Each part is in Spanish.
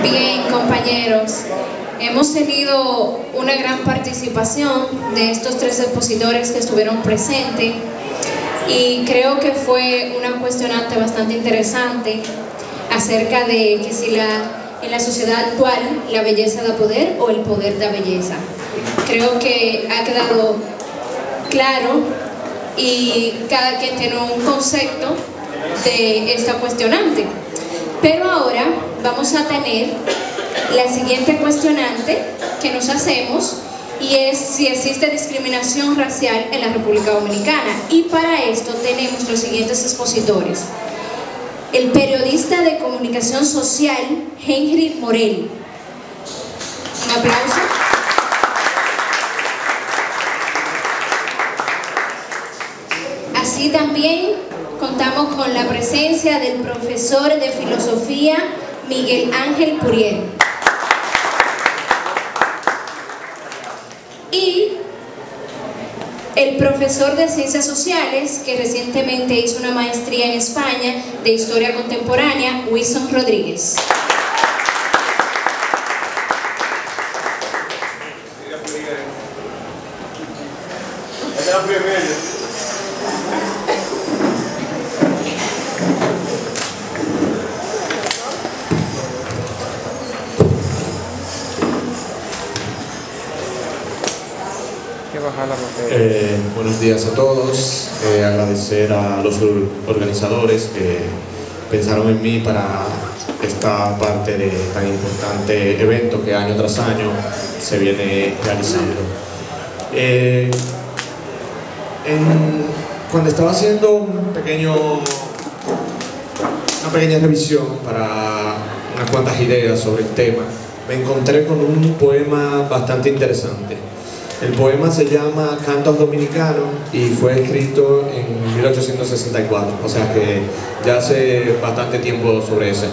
Bien, compañeros, hemos tenido una gran participación de estos 3 expositores que estuvieron presentes y creo que fue una cuestionante bastante interesante acerca de que si en la sociedad actual la belleza da poder o el poder da belleza. Creo que ha quedado claro y cada quien tiene un concepto de esta cuestionante. Pero ahora vamos a tener la siguiente cuestionante que nos hacemos, y es si existe discriminación racial en la República Dominicana. Y para esto tenemos los siguientes expositores: el periodista de comunicación social Henry Morel. Un aplauso. Así también contamos con la presencia del profesor de filosofía Miguel Ángel Puriel. Y el profesor de ciencias sociales, que recientemente hizo una maestría en España de historia contemporánea, Wilson Rodríguez. Buenos días a todos. Agradecer a los organizadores que pensaron en mí para esta parte de tan importante evento que año tras año se viene realizando. Cuando estaba haciendo una pequeña revisión para unas cuantas ideas sobre el tema, me encontré con un poema bastante interesante. El poema se llama Cantos Dominicanos y fue escrito en 1864, o sea que ya hace bastante tiempo sobre eso.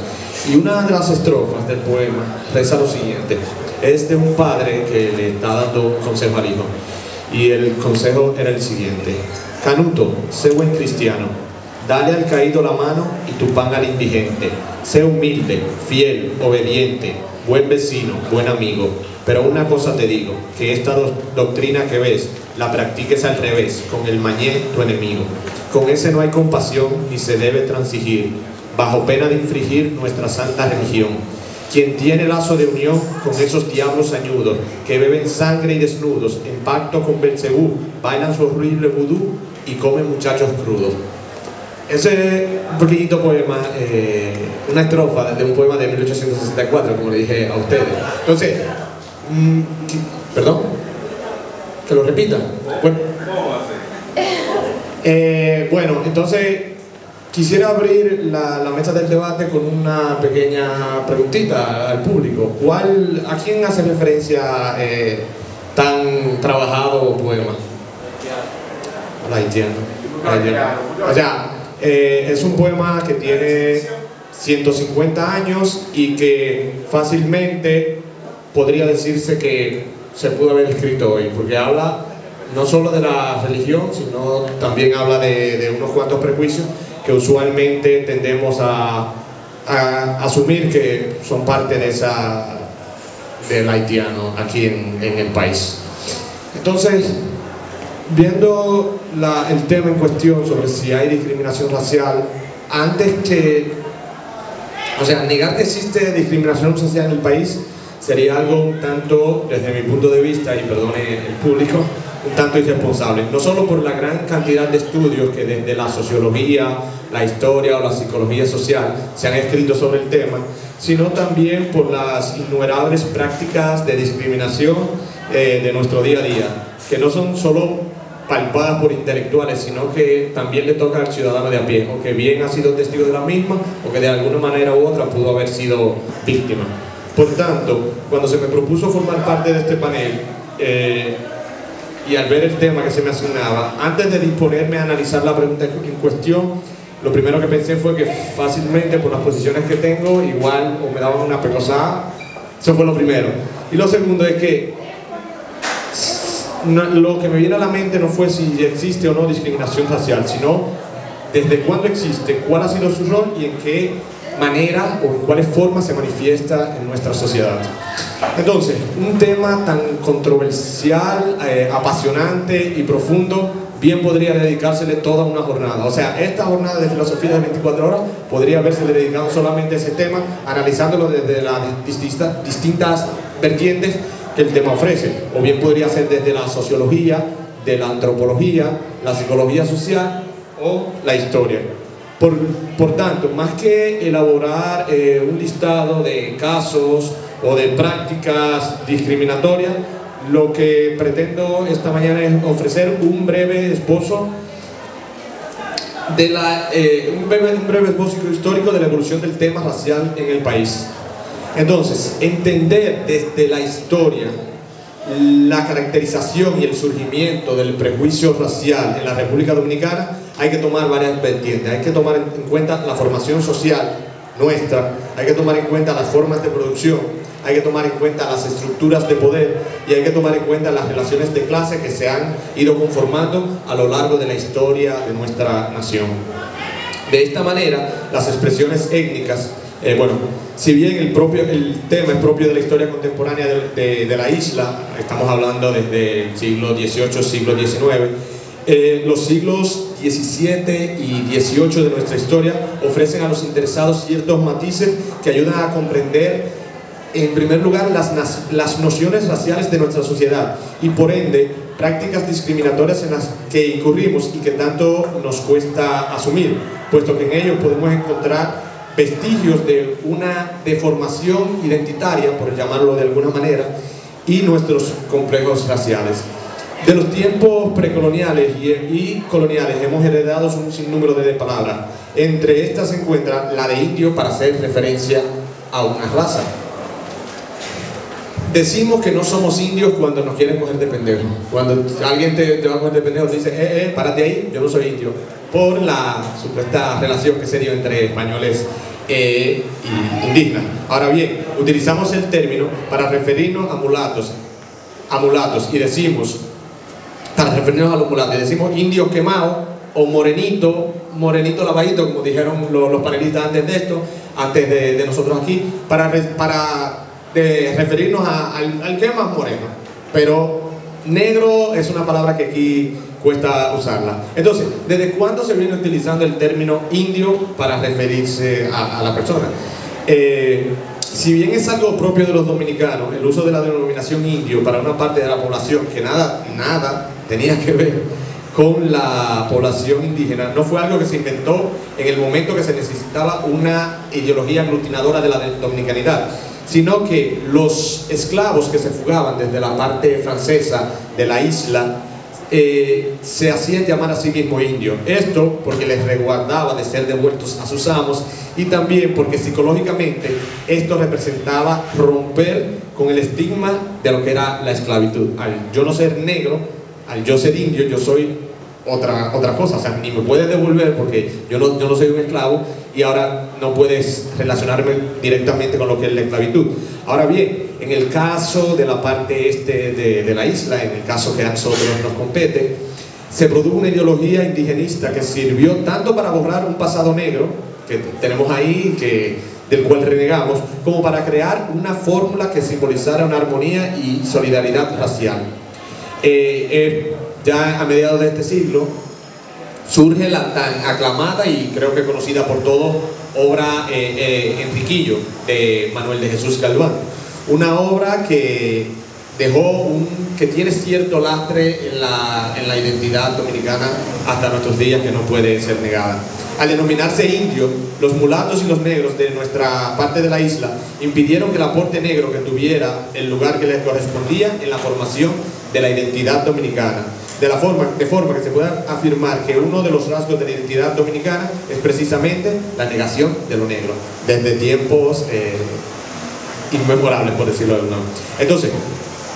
Y una de las estrofas del poema reza lo siguiente: es de un padre que le está dando un consejo al hijo, y el consejo era el siguiente: Canuto, sé buen cristiano, dale al caído la mano y tu pan al indigente, sé humilde, fiel, obediente, buen vecino, buen amigo. Pero una cosa te digo, que esta doctrina que ves, la practiques al revés, con el mañé, tu enemigo. Con ese no hay compasión, ni se debe transigir, bajo pena de infringir nuestra santa religión. Quien tiene lazo de unión con esos diablos añudos, que beben sangre y desnudos, en pacto con Belcebú, bailan su horrible vudú y comen muchachos crudos. Ese un pequeñito poema, una estrofa de un poema de 1864, como le dije a ustedes. Entonces, perdón, que lo repita. Bueno, entonces quisiera abrir la mesa del debate con una pequeña preguntita al público. ¿A quién hace referencia tan trabajado poema? Al haitiano. O sea, es un poema que tiene 150 años y que fácilmente podría decirse que se pudo haber escrito hoy, porque habla no solo de la religión, sino también habla de unos cuantos prejuicios que usualmente tendemos a asumir que son parte del haitiano aquí en el país. Entonces, viendo el tema en cuestión sobre si hay discriminación racial, negar que existe discriminación racial en el país sería algo un tanto, desde mi punto de vista, y perdone el público, un tanto irresponsable, no solo por la gran cantidad de estudios que desde la sociología, la historia o la psicología social se han escrito sobre el tema, sino también por las innumerables prácticas de discriminación de nuestro día a día, que no son solo palpadas por intelectuales, sino que también le toca al ciudadano de a pie, o que bien ha sido testigo de la misma, o que de alguna manera u otra pudo haber sido víctima. Por tanto, cuando se me propuso formar parte de este panel, y al ver el tema que se me asignaba, antes de disponerme a analizar la pregunta en cuestión, lo primero que pensé fue que fácilmente, por las posiciones que tengo, igual o me daban una pecosada. Eso fue lo primero. Y lo segundo es que lo que me viene a la mente no fue si existe o no discriminación racial, sino desde cuándo existe, cuál ha sido su rol y en qué manera o en cuáles formas se manifiesta en nuestra sociedad. Entonces, un tema tan controversial, apasionante y profundo, bien podría dedicársele toda una jornada. O sea, esta jornada de filosofía de 24 horas podría haberse dedicado solamente a ese tema, analizándolo desde las distintas vertientes que el tema ofrece. O bien podría ser desde la sociología, de la antropología, la psicología social o la historia. Por tanto, más que elaborar un listado de casos o de prácticas discriminatorias, lo que pretendo esta mañana es ofrecer un breve esbozo de un breve esbozo histórico de la evolución del tema racial en el país. Entonces, entender desde la historia la caracterización y el surgimiento del prejuicio racial en la República Dominicana, hay que tomar varias vertientes. Hay que tomar en cuenta la formación social nuestra, hay que tomar en cuenta las formas de producción, hay que tomar en cuenta las estructuras de poder y hay que tomar en cuenta las relaciones de clase que se han ido conformando a lo largo de la historia de nuestra nación. De esta manera, las expresiones étnicas, si bien el tema es propio de la historia contemporánea de la isla, estamos hablando desde el siglo XVIII, siglo XIX, los siglos XVII y XVIII de nuestra historia ofrecen a los interesados ciertos matices que ayudan a comprender, en primer lugar, las nociones raciales de nuestra sociedad y, por ende, prácticas discriminatorias en las que incurrimos y que tanto nos cuesta asumir, puesto que en ellos podemos encontrar vestigios de una deformación identitaria, por llamarlo de alguna manera, y nuestros complejos raciales. De los tiempos precoloniales y coloniales hemos heredado un sinnúmero de palabras. Entre estas se encuentra la de indio para hacer referencia a una raza. Decimos que no somos indios cuando nos quieren coger de pendejo. Cuando alguien te va a coger de pendejo, te dice, párate ahí, yo no soy indio. Por la supuesta relación que se dio entre españoles y indígenas. Ahora bien, utilizamos el término para referirnos a mulatos y decimos, para referirnos a los mulatos, y decimos indio quemado o morenito lavadito, como dijeron los panelistas antes de esto, antes de nosotros aquí, para referirnos al que es más moreno. Pero negro es una palabra que aquí cuesta usarla. Entonces, ¿desde cuándo se viene utilizando el término indio para referirse a la persona? Si bien es algo propio de los dominicanos, el uso de la denominación indio para una parte de la población que nada tenía que ver con la población indígena, no fue algo que se inventó en el momento que se necesitaba una ideología aglutinadora de la dominicanidad, sino que los esclavos que se fugaban desde la parte francesa de la isla se hacían llamar a sí mismos indios. Esto porque les resguardaba de ser devueltos a sus amos y también porque psicológicamente esto representaba romper con el estigma de lo que era la esclavitud. Al yo no ser negro, al yo ser indio, yo soy otra cosa, o sea, ni me puedes devolver porque yo no soy un esclavo y ahora no puedes relacionarme directamente con lo que es la esclavitud. Ahora bien, en el caso de la parte este de la isla, en el caso que a nosotros nos compete, se produjo una ideología indigenista que sirvió tanto para borrar un pasado negro que tenemos ahí, del cual renegamos, como para crear una fórmula que simbolizara una armonía y solidaridad racial. Ya a mediados de este siglo surge la tan aclamada y creo que conocida por todos obra Enriquillo de Manuel de Jesús Galván, una obra que tiene cierto lastre en la identidad dominicana hasta nuestros días, que no puede ser negada. Al denominarse indio, los mulatos y los negros de nuestra parte de la isla impidieron que el aporte negro que tuviera el lugar que les correspondía en la formación de la identidad dominicana. De forma que se pueda afirmar que uno de los rasgos de la identidad dominicana es precisamente la negación de lo negro, desde tiempos inmemorables, por decirlo de alguna manera. Entonces,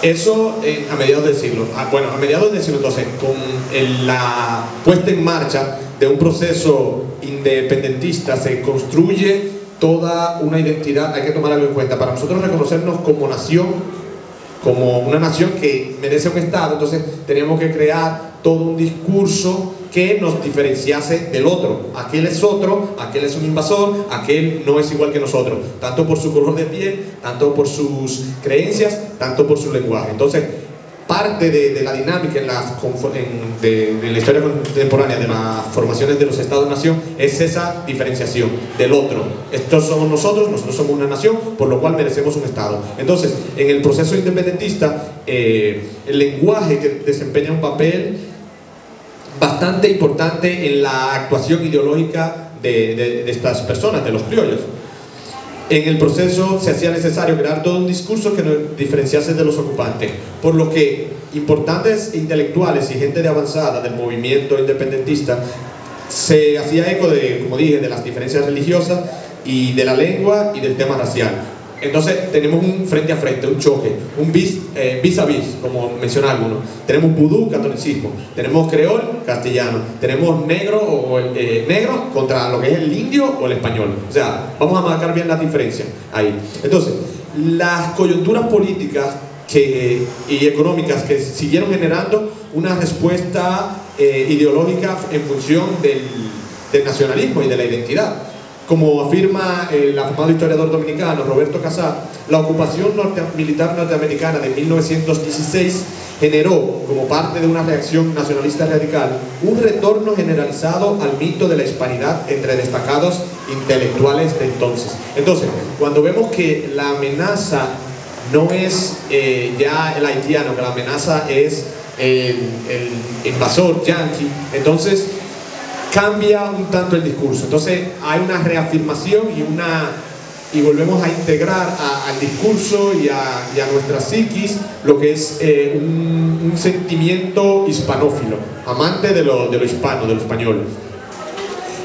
eso a mediados del siglo. A mediados del siglo, entonces, con la puesta en marcha de un proceso independentista, se construye toda una identidad. Hay que tomar algo en cuenta. Para nosotros reconocernos como nación, como una nación que merece un Estado, entonces teníamos que crear todo un discurso que nos diferenciase del otro. Aquel es otro, aquel es un invasor, aquel no es igual que nosotros, tanto por su color de piel, tanto por sus creencias, tanto por su lenguaje. Entonces, parte de la dinámica de la historia contemporánea de las formaciones de los Estados-nación es esa diferenciación del otro. Estos somos nosotros somos una nación, por lo cual merecemos un Estado. Entonces, en el proceso independentista, el lenguaje que desempeña un papel bastante importante en la actuación ideológica de estas personas, de los criollos. En el proceso se hacía necesario crear todo un discurso que nos diferenciase de los ocupantes, por lo que importantes intelectuales y gente de avanzada del movimiento independentista se hacía eco de, como dije, de las diferencias religiosas y de la lengua y del tema racial. Entonces tenemos un frente a frente, un choque, un vis a vis, como menciona alguno. Tenemos vudú, catolicismo, tenemos creol, castellano, tenemos negro negro contra lo que es el indio o el español. O sea, vamos a marcar bien las diferencias ahí. Entonces, las coyunturas políticas y económicas que siguieron generando una respuesta ideológica en función del nacionalismo y de la identidad. Como afirma el afamado historiador dominicano Roberto Casá, la ocupación militar norteamericana de 1916 generó, como parte de una reacción nacionalista radical, un retorno generalizado al mito de la hispanidad entre destacados intelectuales de entonces. Entonces, cuando vemos que la amenaza no es ya el haitiano, que la amenaza es el invasor yanqui, entonces cambia un tanto el discurso. Entonces hay una reafirmación y volvemos a integrar al discurso y a nuestra psiquis lo que es un sentimiento hispanófilo, amante de lo hispano, de lo español.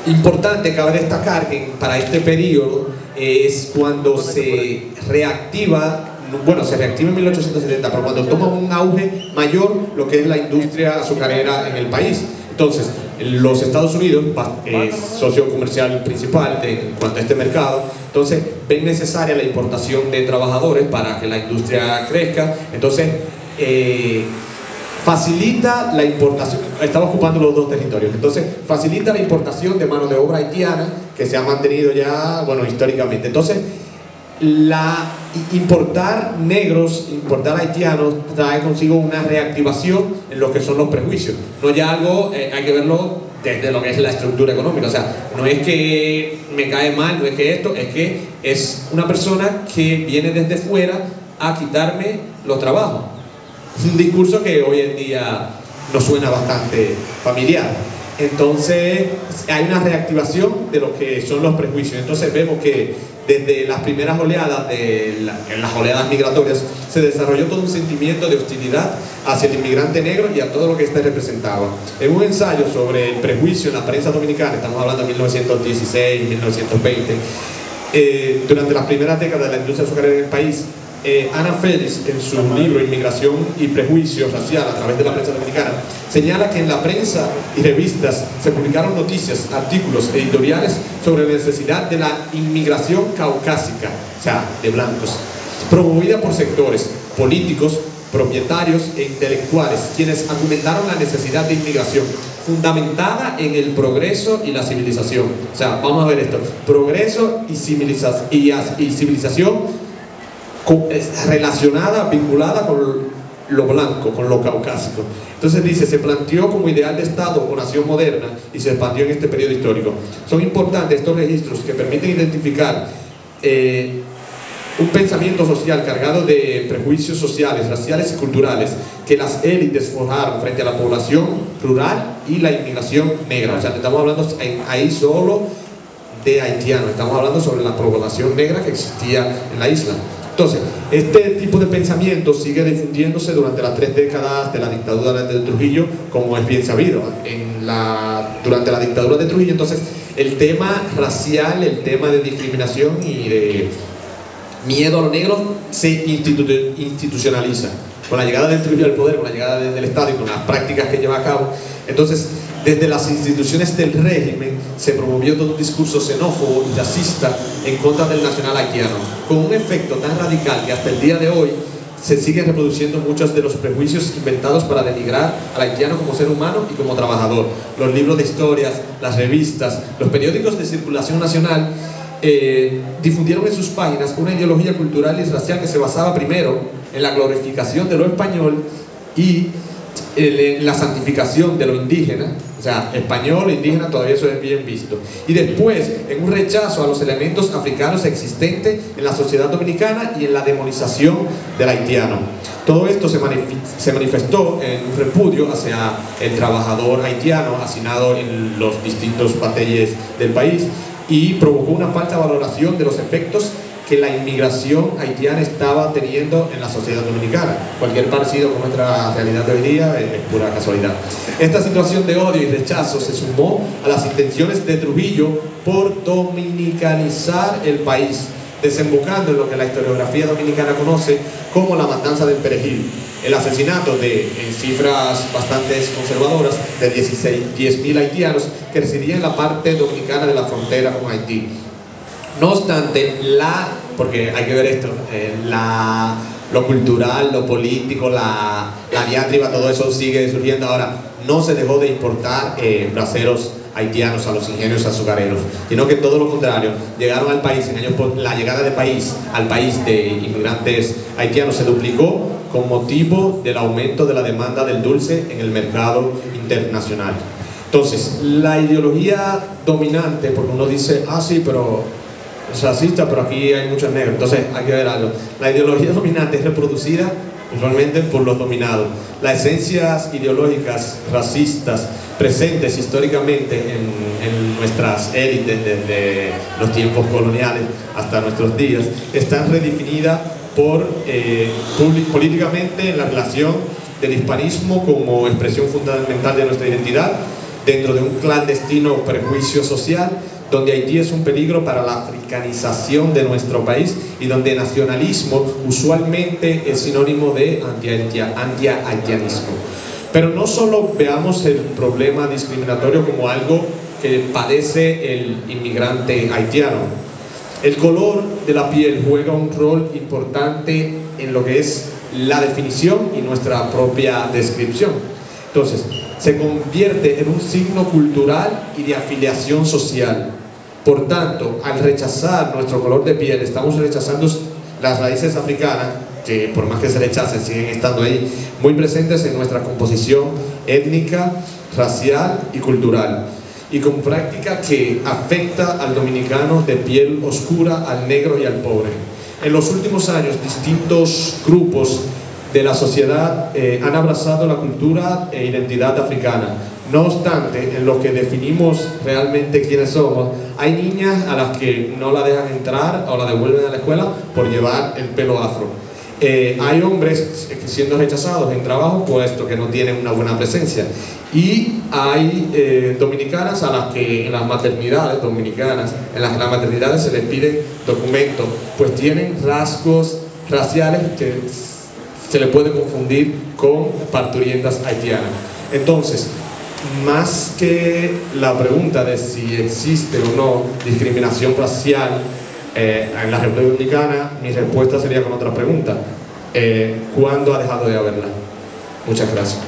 Importante, cabe destacar que para este periodo es cuando se reactiva, bueno, se reactiva en 1870, pero cuando toma un auge mayor lo que es la industria azucarera en el país. Entonces, los Estados Unidos, socio comercial principal en cuanto a este mercado, entonces ven necesaria la importación de trabajadores para que la industria crezca. Entonces, facilita la importación, estaba ocupando los dos territorios, entonces facilita la importación de mano de obra haitiana que se ha mantenido ya, bueno, históricamente. Entonces, importar negros, importar haitianos trae consigo una reactivación en lo que son los prejuicios. No ya algo, hay que verlo desde lo que es la estructura económica. O sea, no es que me cae mal, no es que esto, es que es una persona que viene desde fuera a quitarme los trabajos. Es un discurso que hoy en día nos suena bastante familiar. Entonces hay una reactivación de lo que son los prejuicios. Entonces vemos que desde las primeras oleadas, en las oleadas migratorias, se desarrolló todo un sentimiento de hostilidad hacia el inmigrante negro y a todo lo que éste representaba. En un ensayo sobre el prejuicio en la prensa dominicana, estamos hablando de 1916, 1920, durante las primeras décadas de la industria azucarera en el país, Ana Félix, en su libro Inmigración y Prejuicio Racial a través de la prensa dominicana, señala que en la prensa y revistas se publicaron noticias, artículos, editoriales sobre la necesidad de la inmigración caucásica, o sea, de blancos, promovida por sectores políticos, propietarios e intelectuales, quienes argumentaron la necesidad de inmigración fundamentada en el progreso y la civilización. O sea, vamos a ver esto: progreso y civilización relacionada, vinculada con lo blanco, con lo caucásico. Entonces dice, se planteó como ideal de Estado o nación moderna y se expandió en este periodo histórico. Son importantes estos registros que permiten identificar un pensamiento social cargado de prejuicios sociales, raciales y culturales que las élites forjaron frente a la población rural y la inmigración negra. O sea, estamos hablando ahí solo de haitianos, estamos hablando sobre la población negra que existía en la isla. Entonces, este tipo de pensamiento sigue difundiéndose durante las 3 décadas de la dictadura de Trujillo, como es bien sabido. Durante la dictadura de Trujillo, entonces, el tema racial, el tema de discriminación y de miedo a lo negro se institucionaliza. Con la llegada de Trujillo al poder, con la llegada del Estado y con las prácticas que lleva a cabo, entonces, desde las instituciones del régimen se promovió todo un discurso xenófobo y racista en contra del nacional haitiano, con un efecto tan radical que hasta el día de hoy se siguen reproduciendo muchos de los prejuicios inventados para denigrar al haitiano como ser humano y como trabajador. Los libros de historias, las revistas, los periódicos de circulación nacional difundieron en sus páginas una ideología cultural y racial que se basaba primero en la glorificación de lo español y en la santificación de lo indígena, o sea, español e indígena todavía eso es bien visto, y después en un rechazo a los elementos africanos existentes en la sociedad dominicana y en la demonización del haitiano. Todo esto se manifestó en un repudio hacia el trabajador haitiano hacinado en los distintos batalles del país y provocó una falsa valoración de los efectos que la inmigración haitiana estaba teniendo en la sociedad dominicana. Cualquier parecido con nuestra realidad de hoy día es pura casualidad. Esta situación de odio y rechazo se sumó a las intenciones de Trujillo por dominicanizar el país, desembocando en lo que la historiografía dominicana conoce como la matanza del Perejil, el asesinato de, en cifras bastante conservadoras, de 10.000 haitianos que residían en la parte dominicana de la frontera con Haití. No obstante, porque hay que ver esto, lo cultural, lo político, la diátriba, todo eso sigue surgiendo ahora. No se dejó de importar braceros haitianos a los ingenios azucareros, sino que todo lo contrario, llegaron al país, la llegada al país de inmigrantes haitianos se duplicó con motivo del aumento de la demanda del dulce en el mercado internacional. Entonces, la ideología dominante, porque uno dice, ah sí, pero es racista, pero aquí hay muchos negros, entonces hay que ver algo. La ideología dominante es reproducida usualmente por los dominados. Las esencias ideológicas racistas presentes históricamente en nuestras élites desde los tiempos coloniales hasta nuestros días están redefinidas políticamente en la relación del hispanismo como expresión fundamental de nuestra identidad dentro de un clandestino prejuicio social, donde Haití es un peligro para la africanización de nuestro país y donde nacionalismo usualmente es sinónimo de anti-haitianismo. Pero no solo veamos el problema discriminatorio como algo que padece el inmigrante haitiano. El color de la piel juega un rol importante en lo que es la definición y nuestra propia descripción. Entonces, se convierte en un signo cultural y de afiliación social. Por tanto, al rechazar nuestro color de piel, estamos rechazando las raíces africanas, que por más que se rechacen, siguen estando ahí, muy presentes en nuestra composición étnica, racial y cultural, y con práctica que afecta al dominicano de piel oscura, al negro y al pobre. En los últimos años, distintos grupos de la sociedad han abrazado la cultura e identidad africana. No obstante, en lo que definimos realmente quiénes somos, hay niñas a las que no la dejan entrar o la devuelven a la escuela por llevar el pelo afro. Hay hombres siendo rechazados en trabajo puesto que no tienen una buena presencia. Y hay dominicanas a las que en las maternidades dominicanas, en las maternidades se les piden documentos, pues tienen rasgos raciales que se le puede confundir con parturientas haitianas. Entonces, más que la pregunta de si existe o no discriminación racial en la República Dominicana, mi respuesta sería con otra pregunta. ¿Cuándo ha dejado de haberla? Muchas gracias.